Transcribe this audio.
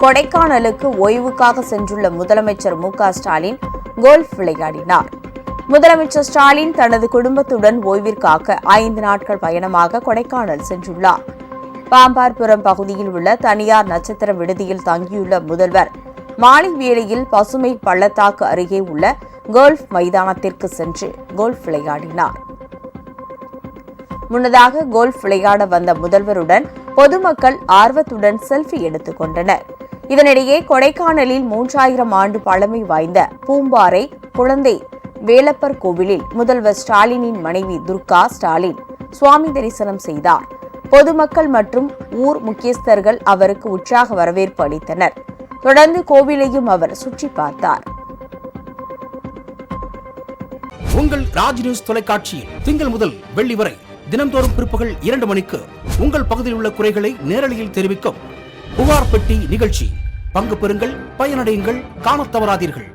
கொடைக்கானலுக்கு ஓய்வுக்காக சென்றுள்ள முதலமைச்சர் மு.க.ஸ்டாலின் கோல்ஃப் விளையாடினார். முதலமைச்சர் ஸ்டாலின் தனது குடும்பத்துடன் ஓய்விற்காக 5 நாட்கள் பயணமாக கொடைக்கானல் சென்றுள்ளார். பாம்பார்புரம் பகுதியில் உள்ள தனியார் நட்சத்திர விடுதியில் தங்கியுள்ள முதல்வர் மாலை வேளையில் பசுமை பள்ளத்தாக்கு அருகே உள்ள கோல்ஃப் மைதானத்திற்கு சென்று கோல்ஃப் விளையாடினார். முன்னதாக கோல்ஃப் விளையாட வந்த முதல்வருடன் பொதுமக்கள் ஆர்வத்துடன் செல்ஃபி எடுத்துக் கொண்டனர். இதனிடையே கொடைக்கானலில் 3000 ஆண்டு பழமை வாய்ந்த பூம்பாறை குழந்தை வேலப்பர் கோவிலில் முதல்வர் ஸ்டாலினின் மனைவி துர்கா ஸ்டாலின் சுவாமி தரிசனம் செய்தார். பொதுமக்கள் மற்றும் ஊர் முக்கியஸ்தர்கள் அவருக்கு உற்சாக வரவேற்பு அளித்தனர். தொடர்ந்து கோவிலையும் அவர் சுற்றி பார்த்தார். உங்கள் ராஜ் நியூஸ் தொலைக்காட்சியில் திங்கள் முதல் வெள்ளி வரை தினந்தோறும் பிற்பகல் 2 மணிக்கு உங்கள் பகுதியில் உள்ள குறைகளை நேரலையில் தெரிவிக்கும் புகார் பெட்டி நிகழ்ச்சி. பங்கு பெறுங்கள், பயனடையுங்கள், காணத் தவறாதீர்கள்.